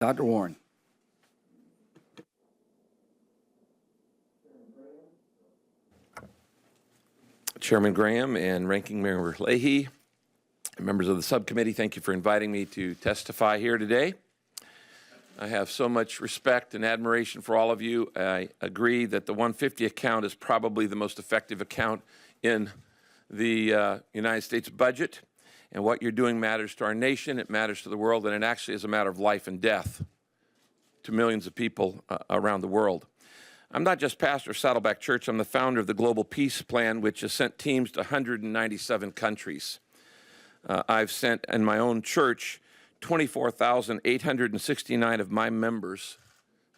Dr. Warren. Chairman Graham and Ranking Member Leahy, members of the subcommittee, thank you for inviting me to testify here today. I have so much respect and admiration for all of you. I agree that the 150 account is probably the most effective account in the United States budget. And what you're doing matters to our nation, it matters to the world, and it actually is a matter of life and death to millions of people around the world. I'm not just pastor of Saddleback Church, I'm the founder of the Global Peace Plan, which has sent teams to 197 countries. I've sent, in my own church, 24,869 of my members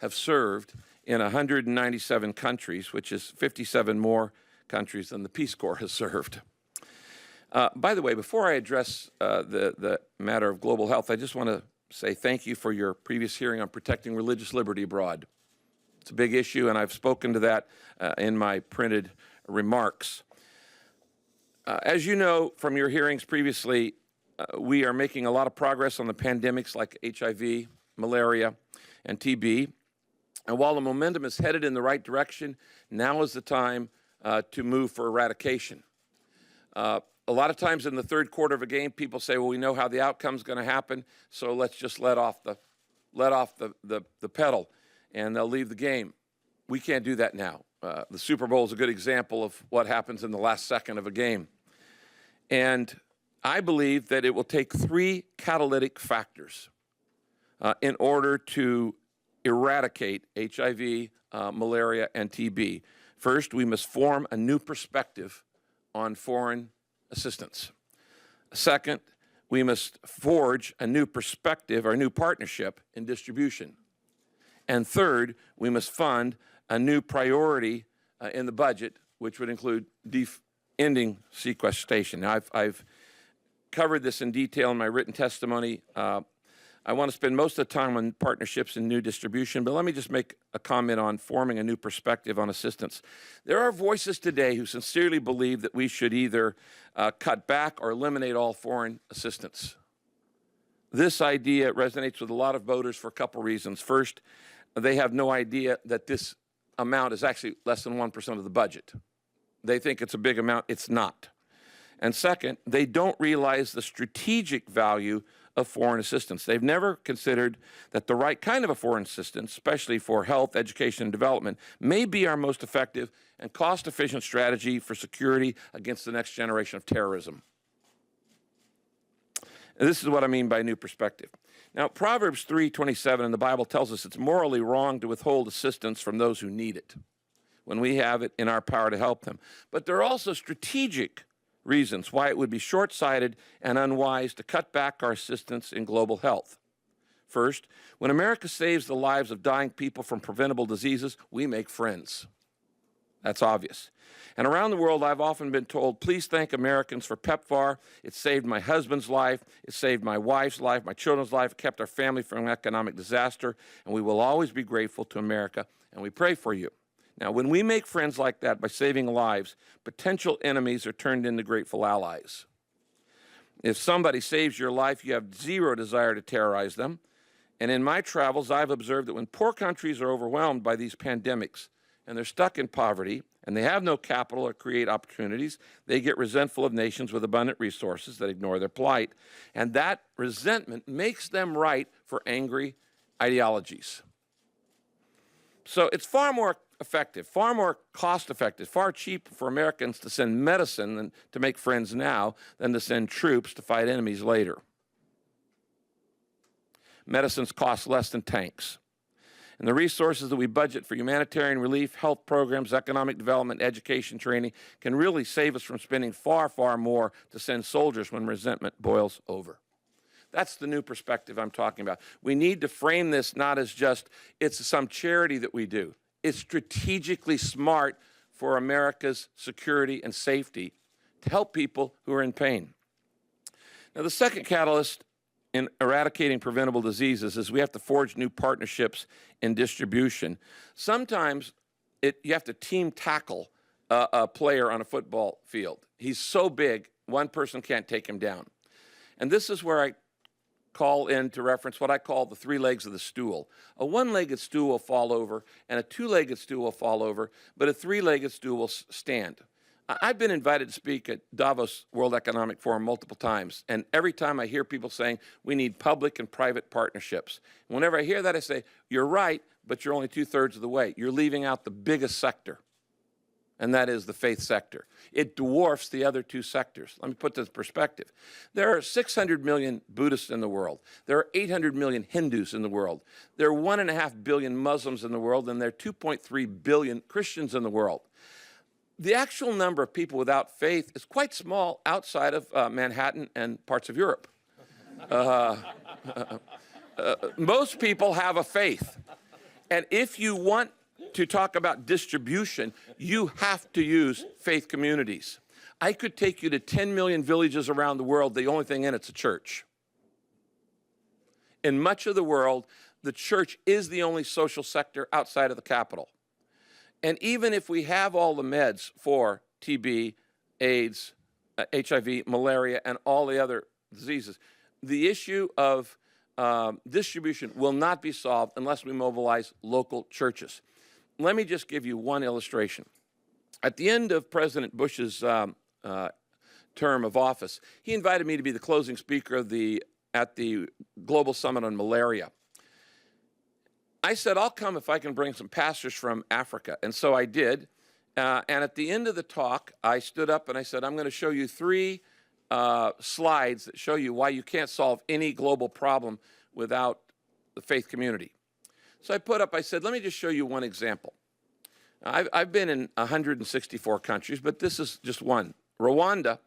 have served in 197 countries, which is 57 more countries than the Peace Corps has served. By the way, before I address the matter of global health, I just want to say thank you for your previous hearing on protecting religious liberty abroad. It's a big issue, and I've spoken to that in my printed remarks. As you know from your hearings previously, we are making a lot of progress on the pandemics like HIV, malaria, and TB. And while the momentum is headed in the right direction, now is the time to move for eradication. A lot of times in the third quarter of a game, people say, well, we know how the outcome's going to happen, so let's just let off the pedal, and they'll leave the game. We can't do that now. The Super Bowl is a good example of what happens in the last second of a game. And I believe that it will take three catalytic factors in order to eradicate HIV, malaria, and TB. First, we must form a new perspective on foreign assistance. Second, we must forge a new perspective or a new partnership in distribution. And third, we must fund a new priority in the budget, which would include ending sequestration. Now, I've covered this in detail in my written testimony. I want to spend most of the time on partnerships and new distribution, but let me just make a comment on forming a new perspective on assistance. There are voices today who sincerely believe that we should either cut back or eliminate all foreign assistance. This idea resonates with a lot of voters for a couple reasons. First, they have no idea that this amount is actually less than 1% of the budget. They think it's a big amount. It's not. And second, they don't realize the strategic value of foreign assistance. They've never considered that the right kind of a foreign assistance, especially for health, education, and development, may be our most effective and cost-efficient strategy for security against the next generation of terrorism. And this is what I mean by new perspective. Now, Proverbs 3:27 in the Bible tells us it's morally wrong to withhold assistance from those who need it when we have it in our power to help them. But there are also strategic reasons why it would be short-sighted and unwise to cut back our assistance in global health. First, when America saves the lives of dying people from preventable diseases, we make friends. That's obvious. And around the world, I've often been told, please thank Americans for PEPFAR. It saved my husband's life. It saved my wife's life, my children's life. It kept our family from economic disaster. And we will always be grateful to America, and we pray for you. Now, when we make friends like that by saving lives, potential enemies are turned into grateful allies. If somebody saves your life, you have zero desire to terrorize them. And in my travels, I've observed that when poor countries are overwhelmed by these pandemics and they're stuck in poverty and they have no capital or create opportunities, they get resentful of nations with abundant resources that ignore their plight. And that resentment makes them right for angry ideologies. So it's far more effective, far more cost-effective, far cheaper for Americans to send medicine than to make friends now than to send troops to fight enemies later. Medicines cost less than tanks. And the resources that we budget for humanitarian relief, health programs, economic development, education training can really save us from spending far, far more to send soldiers when resentment boils over. That's the new perspective I'm talking about. We need to frame this not as just it's some charity that we do. It's strategically smart for America's security and safety to help people who are in pain. Now, the second catalyst in eradicating preventable diseases is we have to forge new partnerships in distribution. Sometimes you have to team tackle a player on a football field. He's so big, one person can't take him down. And this is where I call in to reference what I call the three legs of the stool. A one-legged stool will fall over, and a two-legged stool will fall over, but a three-legged stool will stand. I've been invited to speak at Davos World Economic Forum multiple times, and every time I hear people saying we need public and private partnerships. Whenever I hear that, I say, you're right, but you're only two-thirds of the way. You're leaving out the biggest sector, and that is the faith sector. It dwarfs the other two sectors. Let me put this in perspective. There are 600 million Buddhists in the world. There are 800 million Hindus in the world. There are 1.5 billion Muslims in the world, and there are 2.3 billion Christians in the world. The actual number of people without faith is quite small outside of Manhattan and parts of Europe. Most people have a faith. And if you want to talk about distribution, you have to use faith communities. I could take you to 10 million villages around the world. The only thing in it's a church. In much of the world, the church is the only social sector outside of the capital. And even if we have all the meds for TB, AIDS, HIV, malaria, and all the other diseases, the issue of distribution will not be solved unless we mobilize local churches. Let me just give you one illustration. At the end of President Bush's term of office, he invited me to be the closing speaker at the Global Summit on Malaria. I said, I'll come if I can bring some pastors from Africa. And so I did. And at the end of the talk, I stood up and I said, I'm going to show you three slides that show you why you can't solve any global problem without the faith community. So I put up, I said, let me just show you one example. I've been in 164 countries, but this is just one. Rwanda,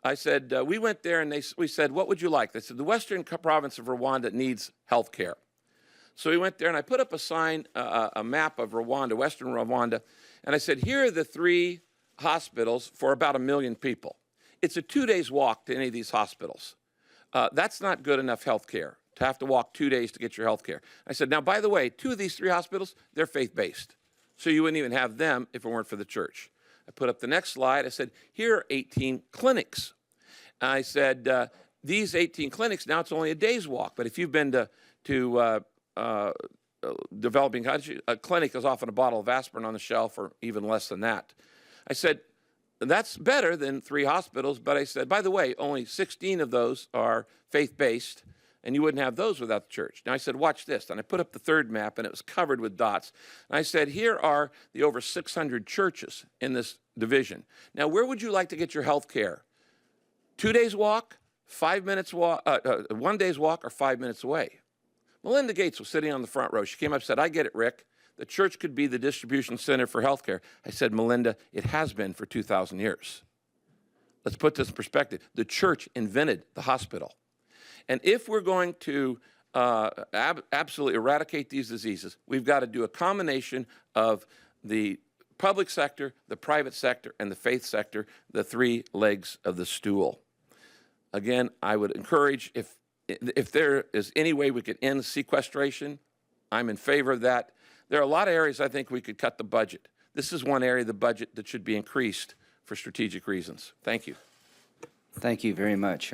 I said, we went there and we said, what would you like? They said, the western province of Rwanda needs health care. So we went there, and I put up a sign, a map of Rwanda, western Rwanda, and I said, here are the three hospitals for about 1 million people. It's a 2 days walk to any of these hospitals. That's not good enough health care, to have to walk 2 days to get your health care. I said, now, by the way, 2 of these 3 hospitals, they're faith-based. So you wouldn't even have them if it weren't for the church. I put up the next slide. I said, here are 18 clinics. I said, these 18 clinics, now it's only a day's walk, but if you've been to developing countries, a clinic is often a bottle of aspirin on the shelf or even less than that. I said, that's better than 3 hospitals, but I said, by the way, only 16 of those are faith-based, and you wouldn't have those without the church. Now I said, watch this, and I put up the third map, and it was covered with dots. And I said, here are the over 600 churches in this division. Now, where would you like to get your health care? 2 days walk, 5 minutes walk, 1 day's walk, or 5 minutes away? Melinda Gates was sitting on the front row. She came up and said, I get it, Rick. The church could be the distribution center for health care. I said, Melinda, it has been for 2,000 years. Let's put this in perspective. The church invented the hospital. And if we're going to absolutely eradicate these diseases, we've got to do a combination of the public sector, the private sector, and the faith sector, the 3 legs of the stool. Again, I would encourage, if there is any way we could end sequestration, I'm in favor of that. There are a lot of areas I think we could cut the budget. This is one area of the budget that should be increased for strategic reasons. Thank you. Thank you very much,